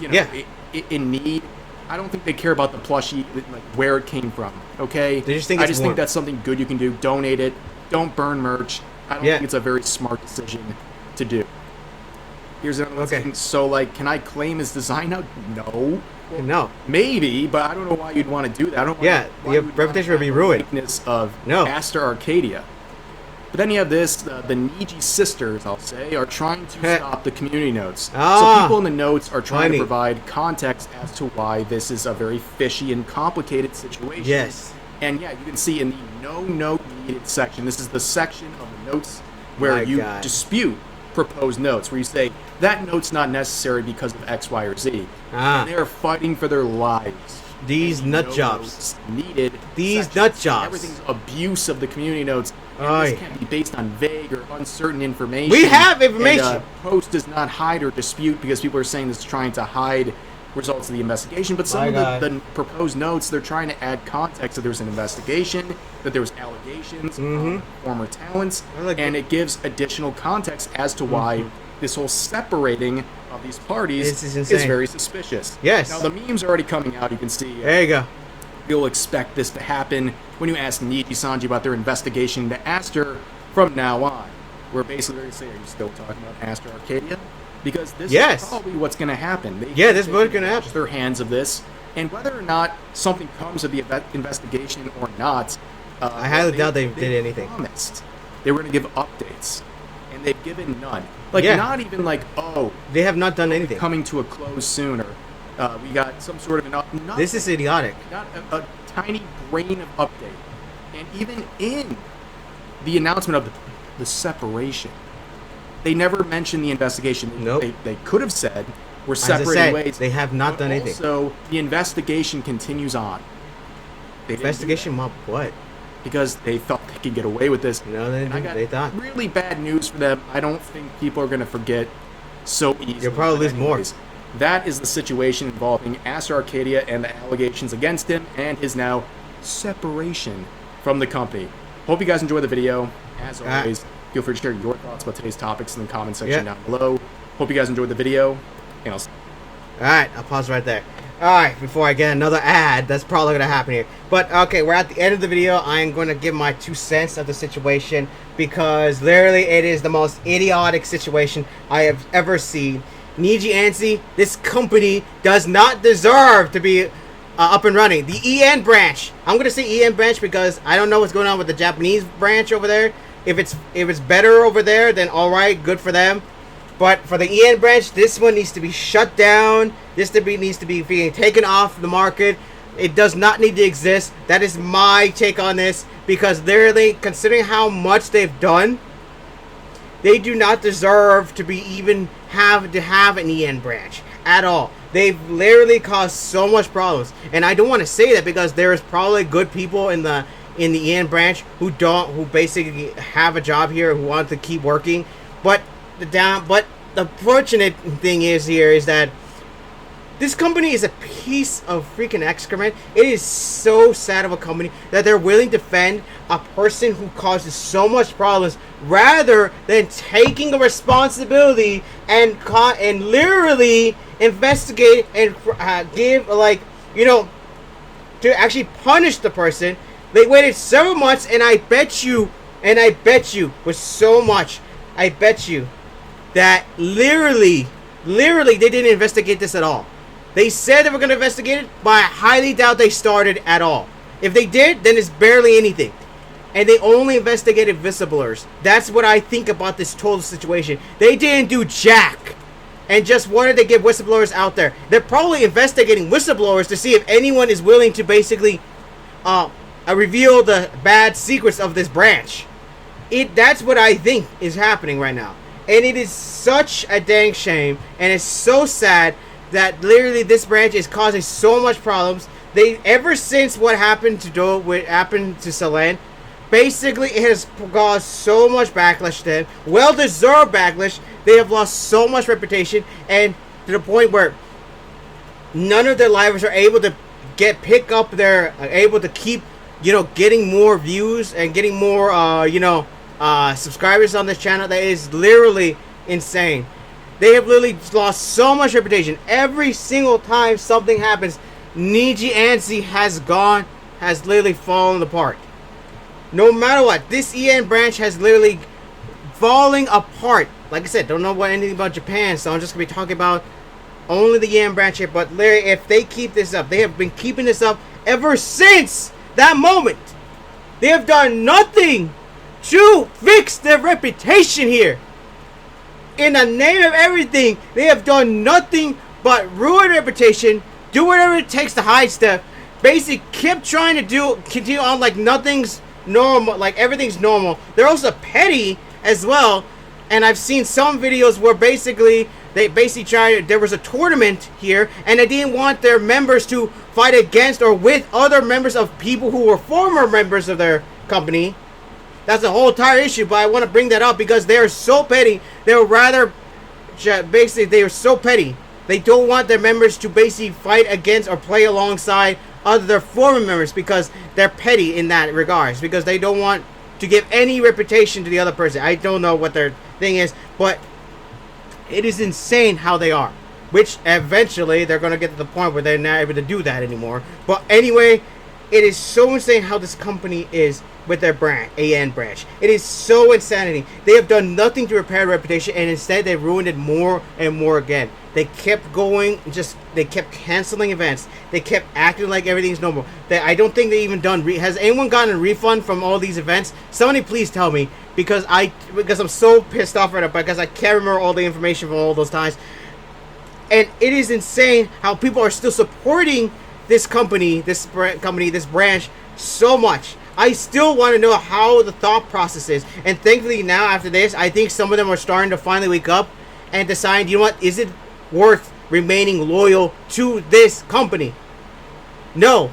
in need, I don't think they care about the plushie, like where it came from. Okay? They just think I just think that's something good you can do. Donate it. Don't burn merch. I don't think it's a very smart decision to do. Here's another one. So, like, can I claim his design now? No. Well, no. Maybe, but I don't know why you'd want to do that. I don't. Your reputation would be ruined. Of Aster Arcadia. But then you have this, the Niji sisters, I'll say, are trying to stop the community notes. So people in the notes are trying to provide context as to why this is a very fishy and complicated situation. Yes. And yeah, you can see in the no note needed section, this is the section of the notes where you dispute proposed notes, where you say, that note's not necessary because of X, Y, or Z. And they're fighting for their lives. These nut jobs. Needed. These nut jobs. Everything's abuse of the community notes. And this can't be based on vague or uncertain information. We have information. And, post does not hide or dispute because people are saying this is trying to hide results of the investigation. But some of the proposed notes, they're trying to add context that there was an investigation, that there was allegations of former talents, and it gives additional context as to why this whole separating of these parties is very suspicious. Yes. Now, the memes are already coming out. You can see. There you go. You'll expect this to happen when you ask Nijisanji about their investigation into Aster from now on. We're basically going to say, are you still talking about Aster Arcadia? Because this is probably what's going to happen. This is what's going to happen. Their hands of this. And whether or not something comes of the investigation or not, I highly doubt they did anything. Promised they were going to give updates, and they've given none. Like, not even like, they have not done anything. Coming to a close soon, or we got some sort of this is idiotic. Not a tiny grain of update. And even in the announcement of the separation, they never mentioned the investigation. Nope. They could have said, we're separating ways. They have not done anything. So the investigation continues on. Investigation of what? Because they thought they could get away with this. No, they thought. Really bad news for them. I don't think people are going to forget so easily. You'll probably lose more. That is the situation involving Aster Arcadia and the allegations against him and his now separation from the company. Hope you guys enjoyed the video. As always, feel free to share your thoughts about today's topics in the comment section down below. Hope you guys enjoyed the video, and I'll see you. Alright, I'll pause right there. Alright, before I get another ad, that's probably going to happen here. But, okay, we're at the end of the video. I'm going to give my 2 cents of the situation, because literally it is the most idiotic situation I have ever seen. Nijisanji, this company does not deserve to be up and running. The EN branch. I'm going to say EN branch because I don't know what's going on with the Japanese branch over there. If it's better over there, then alright, good for them. But for the EN branch, this one needs to be shut down. This needs to be being taken off the market. It does not need to exist. That is my take on this. Because literally, considering how much they've done, they do not deserve to be even have an EN branch at all. They've literally caused so much problems, and I don't want to say that because there's probably good people in the EN branch who basically have a job here, who want to keep working. But the fortunate thing is that this company is a piece of freaking excrement. It is so sad of a company that they're willing to defend a person who causes so much problems rather than taking the responsibility and literally investigate and give, like, you know, to actually punish the person. They waited several months, and I bet you with so much, I bet you that literally they didn't investigate this at all. They said they were going to investigate it, but I highly doubt they started at all. If they did, then it's barely anything. And they only investigated whistleblowers. That's what I think about this total situation. They didn't do jack, and just wanted to get whistleblowers out there. They're probably investigating whistleblowers to see if anyone is willing to basically reveal the bad secrets of this branch. That's what I think is happening right now. And it is such a dang shame, and it's so sad that literally this branch is causing so much problems. Ever since what happened to Celine, basically it has caused so much backlash to them. Well-deserved backlash. They have lost so much reputation, and to the point where none of their livers are able to able to keep, getting more views and getting more, subscribers on this channel. That is literally insane. They have literally lost so much reputation. Every single time something happens, Nijisanji has literally fallen apart. No matter what, this EN branch has literally falling apart. Like I said, don't know anything about Japan, so I'm just going to be talking about only the EN branch here. But literally, if they keep this up, they have been keeping this up ever since that moment. They have done nothing to fix their reputation here. In the name of everything, they have done nothing but ruin their reputation, do whatever it takes to hide stuff. Basically, keep trying to continue on like nothing's normal, like everything's normal. They're also petty as well. And I've seen some videos where they tried, there was a tournament here, and they didn't want their members to fight against or with other members of people who were former members of their company. That's a whole entire issue, but I want to bring that up because they are so petty. They are so petty. They don't want their members to basically fight against or play alongside other former members because they're petty in that regards. Because they don't want to give any reputation to the other person. I don't know what their thing is, but it is insane how they are. Which eventually they're going to get to the point where they're not able to do that anymore. But anyway, it is so insane how this company is with their AN branch. It is so insanity. They have done nothing to repair their reputation, and instead they ruined it more and more again. They kept going, they kept canceling events. They kept acting like everything's normal. I don't think they even has anyone gotten a refund from all these events? Somebody please tell me, because I'm so pissed off right now, because I can't remember all the information from all those times. And it is insane how people are still supporting this company, this branch so much. I still want to know how the thought process is. And thankfully now after this, I think some of them are starting to finally wake up and decide, you know what, is it worth remaining loyal to this company? No.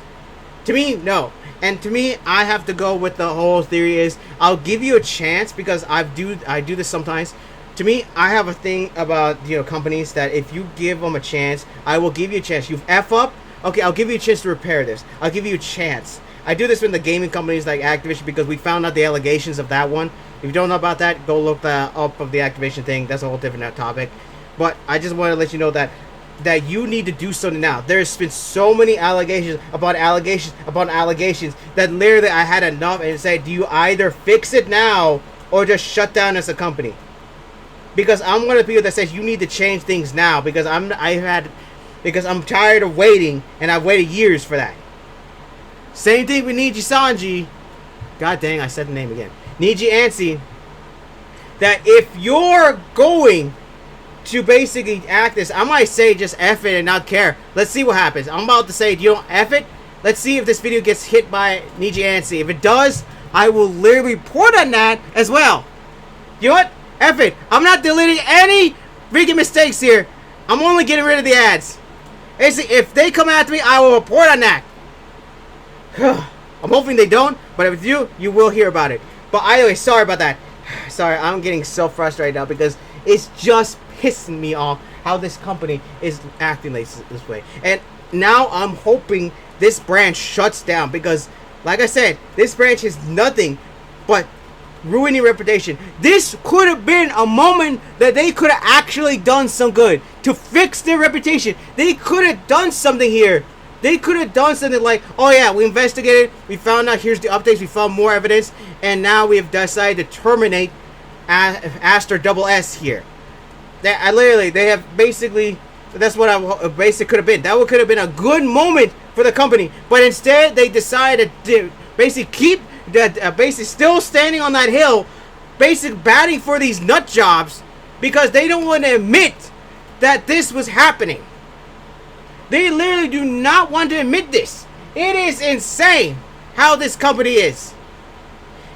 To me, no. And to me, I have to go with the whole theory is, I'll give you a chance because I do this sometimes. To me, I have a thing about, companies that if you give them a chance, I will give you a chance. You F up, okay, I'll give you a chance to repair this. I'll give you a chance. I do this with the gaming companies like Activision because we found out the allegations of that one. If you don't know about that, go look up of the Activision thing. That's a whole different topic. But I just want to let you know that you need to do something now. There's been so many allegations that literally I had enough and said, do you either fix it now or just shut down as a company? Because I'm one of the people that says you need to change things now because I'm tired of waiting, and I've waited years for that. Same thing with Nijisanji. God dang, I said the name again. Nijisanji. That if you're going to basically act this, I might say just F it and not care. Let's see what happens. I'm about to say, you don't F it. Let's see if this video gets hit by Nijisanji. If it does, I will literally report on that as well. You know what? F it. I'm not deleting any freaking mistakes here. I'm only getting rid of the ads. Basically, if they come after me, I will report on that. I'm hoping they don't, but if you do, you will hear about it. But anyway, sorry about that. Sorry, I'm getting so frustrated now because it's just pissing me off how this company is acting this way. And now I'm hoping this branch shuts down because, like I said, this branch is nothing but ruining reputation. This could have been a moment that they could have actually done some good to fix their reputation. They could have done something here. They could have done something like, oh yeah, we investigated, we found out, here's the updates, we found more evidence, and now we have decided to terminate Aster Double S here. They have basically, that's what I basically could have been. That could have been a good moment for the company, but instead they decided to basically keep that, basically still standing on that hill, basically batting for these nut jobs because they don't want to admit that this was happening. They literally do not want to admit this. It is insane how this company is.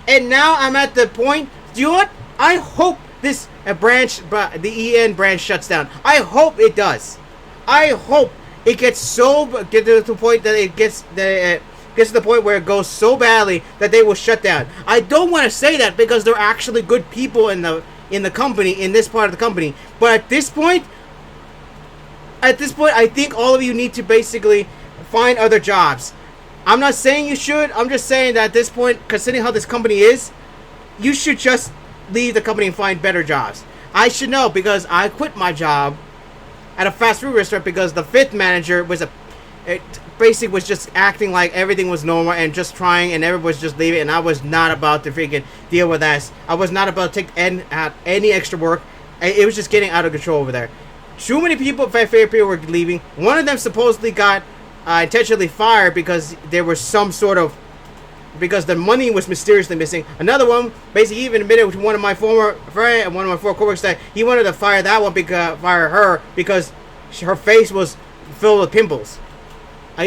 And now I'm at the point, do you know what? I hope this branch, the EN branch shuts down. I hope it does. I hope it gets to the point that it gets to the point where it goes so badly that they will shut down. I don't want to say that because they're actually good people in the company, in this part of the company. But at this point, I think all of you need to basically find other jobs. I'm not saying you should. I'm just saying that at this point, considering how this company is, you should just leave the company and find better jobs. I should know because I quit my job at a fast food restaurant because the fifth manager was basically was just acting like everything was normal and just trying, and everyone was just leaving, and I was not about to freaking deal with that. I was not about to take any extra work. It was just getting out of control over there. Too many people, favorite people, were leaving. One of them supposedly got intentionally fired because there was some sort of, because the money was mysteriously missing. Another one basically even admitted to one of my former friends and one of my former coworkers that he wanted to fire that one because fire her because her face was filled with pimples. No.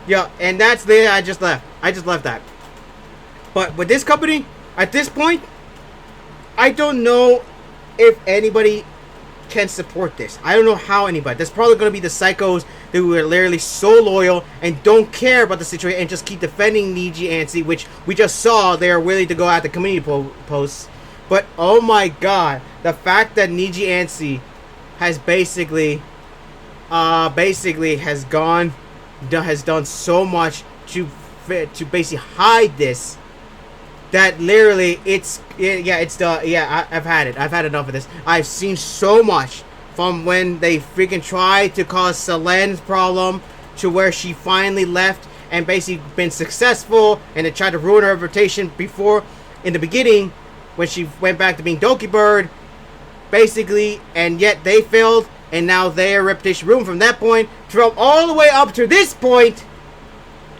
Yeah, and that's the I just left that. But with this company, at this point, I don't know if anybody can support this. I don't know how anybody. That's probably going to be the psychos who are literally so loyal and don't care about the situation and just keep defending Nijisanji, which we just saw they are willing to go at the community posts. But oh my god, the fact that Nijisanji has basically has done so much to basically hide this, that literally I've had it. I've had enough of this. I've seen so much from when they freaking tried to cause Selen's problem to where she finally left and basically been successful, and they tried to ruin her reputation before in the beginning when she went back to being Donkey Bird basically, and yet they failed, and now their reputation ruined from that point from all the way up to this point.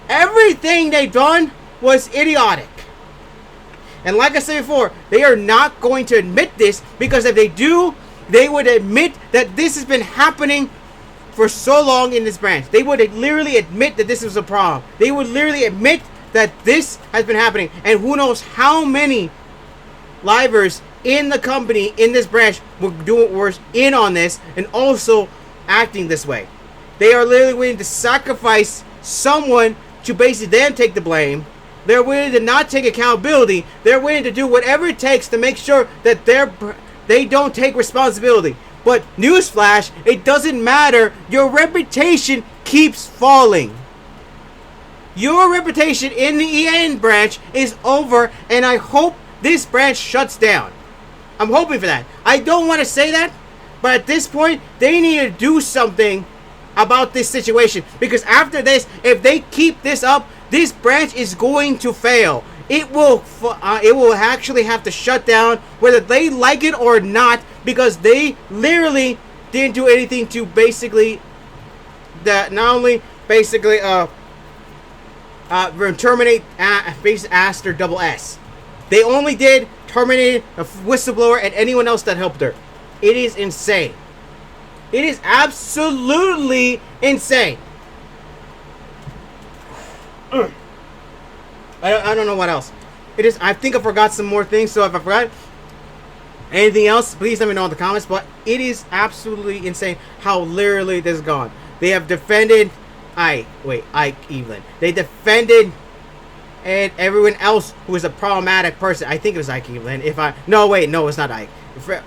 Everything they've done was idiotic. And like I said before, they are not going to admit this, because if they do, they would admit that this has been happening for so long in this branch. They would literally admit that this was a problem. They would literally admit that this has been happening. And who knows how many livers in the company, in this branch, were in on this and also acting this way. They are literally willing to sacrifice someone to basically then take the blame. They're willing to not take accountability. They're willing to do whatever it takes to make sure that they don't take responsibility. But newsflash, it doesn't matter. Your reputation keeps falling. Your reputation in the EN branch is over, and I hope this branch shuts down. I'm hoping for that. I don't want to say that, but at this point, they need to do something about this situation, because after this, if they keep this up, this branch is going to fail. It will actually have to shut down, whether they like it or not, because they literally didn't do anything to basically not only basically terminate Aster Double S. They only did terminate a whistleblower and anyone else that helped her. It is insane. It is absolutely insane. I don't know what else. It is. I think I forgot some more things. So if I forgot, Anything else, please let me know in the comments. But it is absolutely insane how literally this is gone. They have defended Ike Evelyn. They defended and everyone else who is a problematic person. I think it was Ike Evelyn. No, it's not Ike.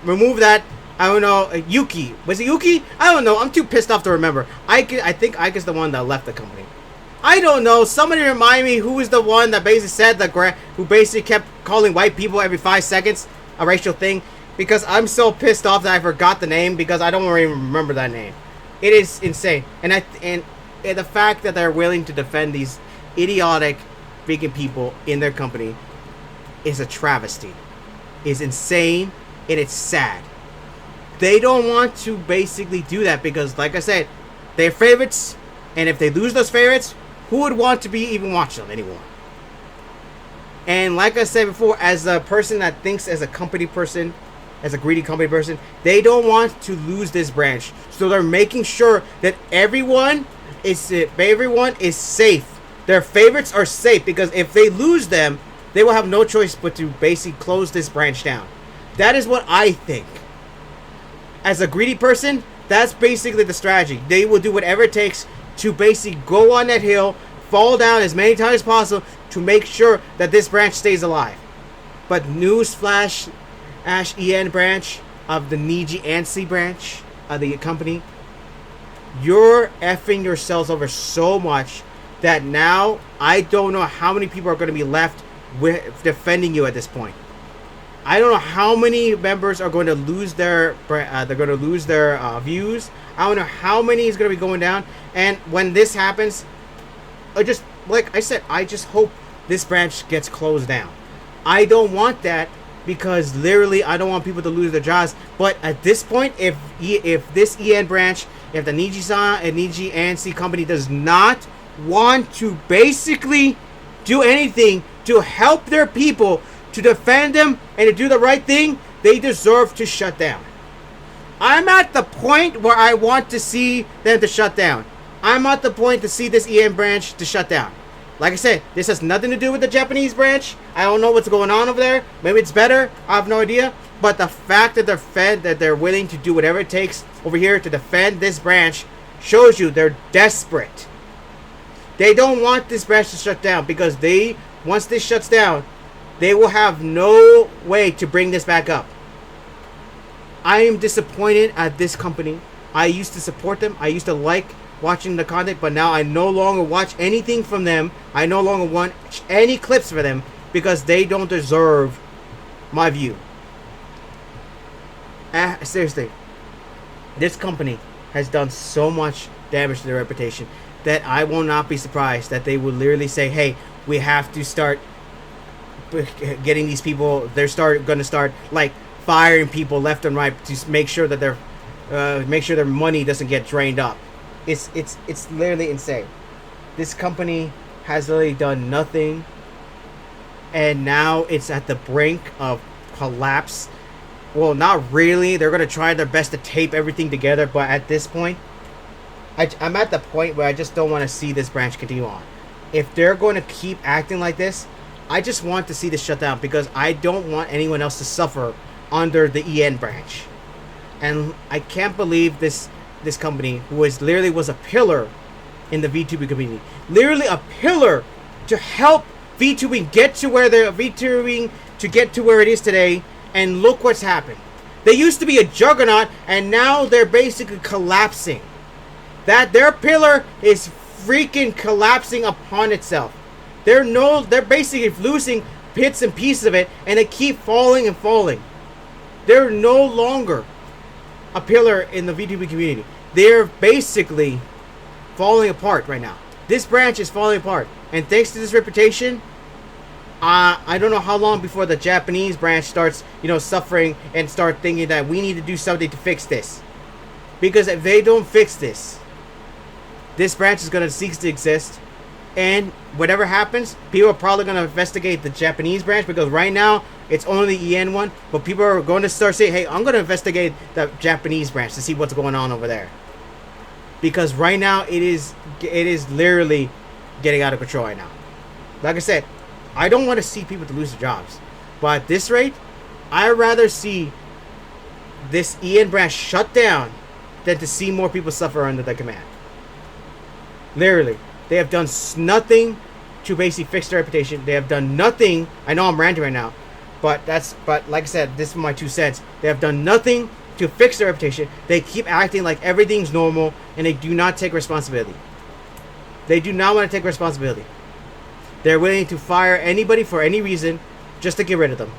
Remove that. I don't know. Yuki. Was it Yuki? I don't know. I'm too pissed off to remember. I think Ike is the one that left the company. I don't know. Somebody remind me who was the one that basically said who basically kept calling white people every 5 seconds a racial thing, because I'm so pissed off that I forgot the name, because I don't even remember that name. It is insane. And the fact that they're willing to defend these idiotic vegan people in their company is a travesty. Is insane, and it's sad. They don't want to basically do that because, like I said, they're favorites, and if they lose those favorites, who would want to be even watch them anymore? And like I said before, as a person that thinks as a company person, as a greedy company person, they don't want to lose this branch. So they're making sure that everyone is safe. Their favorites are safe, because if they lose them, they will have no choice but to basically close this branch down. That is what I think. As a greedy person, that's basically the strategy. They will do whatever it takes to basically go on that hill, fall down as many times as possible to make sure that this branch stays alive. But newsflash, Ash EN branch of the Nijisanji branch of the company, you're effing yourselves over so much that now I don't know how many people are going to be left defending you at this point. I don't know how many members are going to lose their views. I don't know how many is going to be going down. And when this happens, like I said, I just hope this branch gets closed down. I don't want that, because literally I don't want people to lose their jobs. But at this point, if this EN branch, if the Nijisanji company does not want to basically do anything to help their people, to defend them, and to do the right thing, they deserve to shut down. I'm at the point where I want to see them to shut down. I'm at the point to see this EN branch to shut down. Like I said, this has nothing to do with the Japanese branch. I don't know what's going on over there. Maybe it's better. I have no idea. But the fact that they're willing to do whatever it takes over here to defend this branch shows you they're desperate. They don't want this branch to shut down, because once this shuts down, they will have no way to bring this back up. I am disappointed at this company. I used to support them. I used to like watching the content, but now I no longer watch anything from them. I no longer want any clips for them, because they don't deserve my view. Seriously, this company has done so much damage to their reputation that I will not be surprised that they will literally say, hey, we have to start getting these people, going to start like firing people left and right to make sure that their money doesn't get drained up. It's literally insane. This company has literally done nothing, and now it's at the brink of collapse. Well, not really. They're going to try their best to tape everything together, but at this point, I'm at the point where I just don't want to see this branch continue on. If they're going to keep acting like this, I just want to see this shut down, because I don't want anyone else to suffer under the EN branch. And I can't believe this company, who literally was a pillar in the VTuber community, literally a pillar to help VTubing get to where it is today, and look what's happened. They used to be a juggernaut, and now they're basically collapsing. That their pillar is freaking collapsing upon itself. They're basically losing bits and pieces of it, and they keep falling and falling. They're no longer a pillar in the VTuber community. They're basically falling apart right now. This branch is falling apart, and thanks to this reputation, I don't know how long before the Japanese branch starts, suffering and start thinking that we need to do something to fix this. Because if they don't fix this branch is going to cease to exist, and whatever happens, people are probably going to investigate the Japanese branch, because right now it's only the EN one, but people are going to start saying, hey, I'm going to investigate the Japanese branch to see what's going on over there. Because right now it is literally getting out of control right now. Like I said, I don't want to see people to lose their jobs, but at this rate, I'd rather see this EN branch shut down than to see more people suffer under the command. Literally, they have done nothing to basically fix their reputation. They have done nothing. I know I'm ranting right now, but like I said, this is my 2 cents. They have done nothing to fix their reputation. They keep acting like everything's normal, and they do not take responsibility. They do not want to take responsibility. They're willing to fire anybody for any reason just to get rid of them.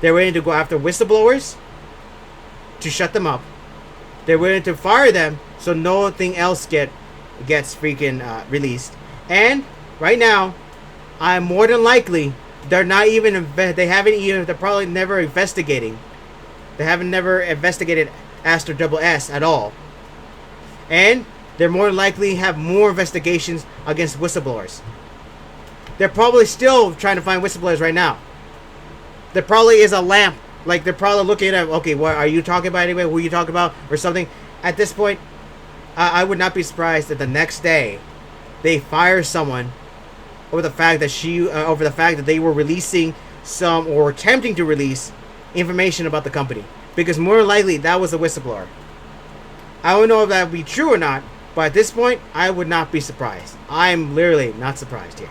They're willing to go after whistleblowers to shut them up. They're willing to fire them so nothing else gets freaking released. And right now, I'm more than likely they're probably never investigating. They haven't never investigated Aster Double S at all. And they're more likely have more investigations against whistleblowers. They're probably still trying to find whistleblowers right now. There probably is a lamp. Like, they're probably looking at, okay, what are you talking about anyway? Who are you talking about? Or something. At this point, I would not be surprised that the next day they fire someone over the fact that they were releasing some, or attempting to release, information about the company, because more likely that was a whistleblower. I don't know if that would be true or not, but at this point, I would not be surprised. I'm literally not surprised here.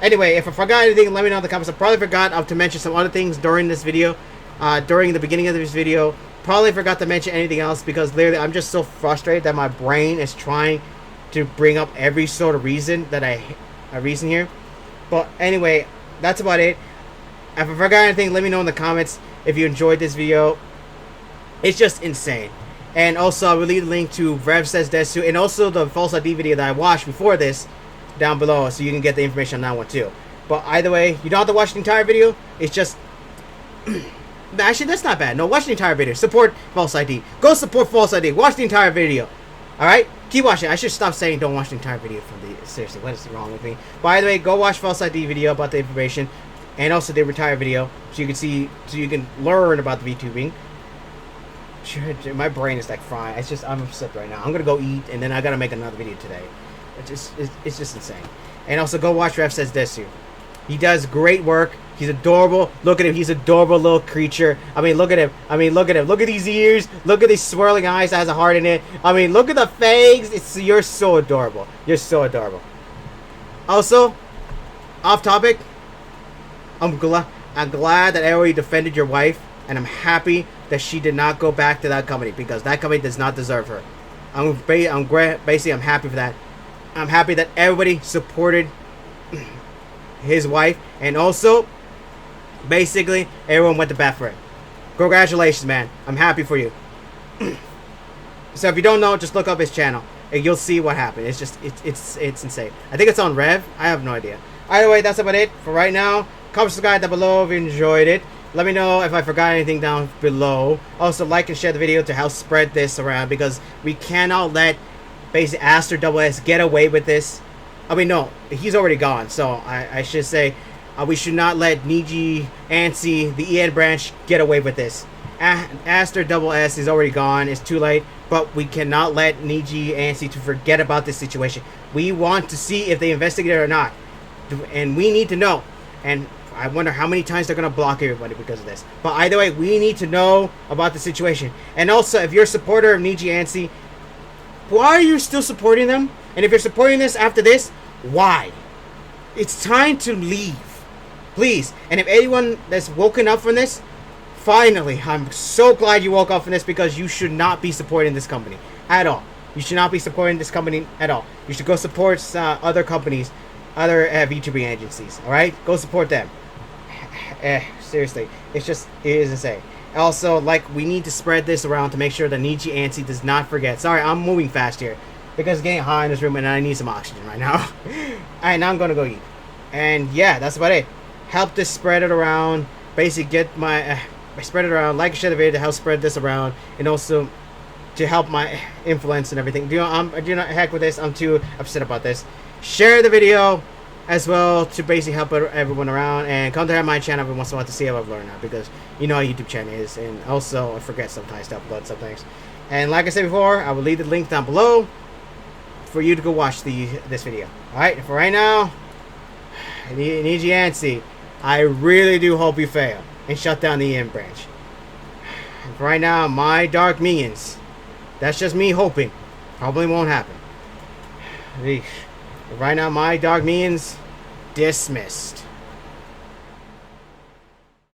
Anyway, if I forgot anything, let me know in the comments. I probably forgot to mention some other things during this video, during the beginning of this video. Probably forgot to mention anything else because literally I'm just so frustrated that my brain is trying to bring up every sort of reason that I reason here. But anyway, that's about it. If I forgot anything, let me know in the comments. If you enjoyed this video, it's just insane. And also, I will leave the link to Rev Says Desu and also the false ID video that I watched before this down below, so you can get the information on that one too. But either way, you don't have to watch the entire video. It's just actually, that's not bad. No, watch the entire video. Support false ID. Go support false ID. Watch the entire video. Alright? Keep watching. I should stop saying don't watch the entire video from the... Seriously, what is wrong with me? By the way, go watch false ID video about the information. And also the retire video. So you can see... So you can learn about the VTubing. My brain is like frying. It's just... I'm upset right now. I'm gonna go eat. And then I gotta make another video today. It's just insane. And also go watch Rev Says Desu. He does great work. He's adorable. Look at him. He's an adorable little creature. I mean, look at him. Look at him. Look at these ears. Look at these swirling eyes that has a heart in it. I mean, look at the fangs. You're so adorable. You're so adorable. Also, off topic, I'm glad that Aoi defended your wife, and I'm happy that she did not go back to that company because that company does not deserve her. Basically, I'm happy for that. I'm happy that everybody supported his wife, and also basically everyone went to bat for it. Congratulations, man. I'm happy for you. So if you don't know, just look up his channel and you'll see what happened. It's just it's insane. I think it's on Rev. I have no idea. Either way, that's about it for right now. Comment, subscribe down below if you enjoyed it. Let me know if I forgot anything down below. Also, like and share the video to help spread this around because we cannot let basically Aster Double S get away with this. I mean, no, he's already gone, so I should say we should not let Nijisanji, the EN branch, get away with this. Aster Double S is already gone. It's too late, but we cannot let Nijisanji to forget about this situation. We want to see if they investigate it or not, and we need to know. And I wonder how many times they're going to block everybody because of this. But either way, we need to know about the situation. And also, if you're a supporter of Nijisanji, why are you still supporting them? And if you're supporting this after this, why? It's time to leave. Please. And if anyone that's woken up from this, finally, I'm so glad you woke up from this because you should not be supporting this company at all. You should not be supporting this company at all. You should go support other companies, other VTubing agencies. Alright? Go support them. Seriously. It is insane. Also, we need to spread this around to make sure that Nijisanji does not forget. Sorry, I'm moving fast here. Because it's getting hot in this room and I need some oxygen right now. Alright, now I'm gonna go eat. And yeah, that's about it. Help this spread it around. Basically get my... spread it around. Like and share the video to help spread this around. And also to help my influence and everything. Heck with this. I'm too upset about this. Share the video as well to basically help everyone around. And come to my channel every once in a while to see how I've learned now. Because you know how YouTube channel is. And also I forget sometimes to upload some things. And like I said before, I will leave the link down below for you to go watch this video. Alright, for right now, Nijisanji, I really do hope you fail and shut down the EN branch. Right now, my Dark Minions. That's just me hoping. Probably won't happen. Eesh. Right now, my Dark Minions dismissed.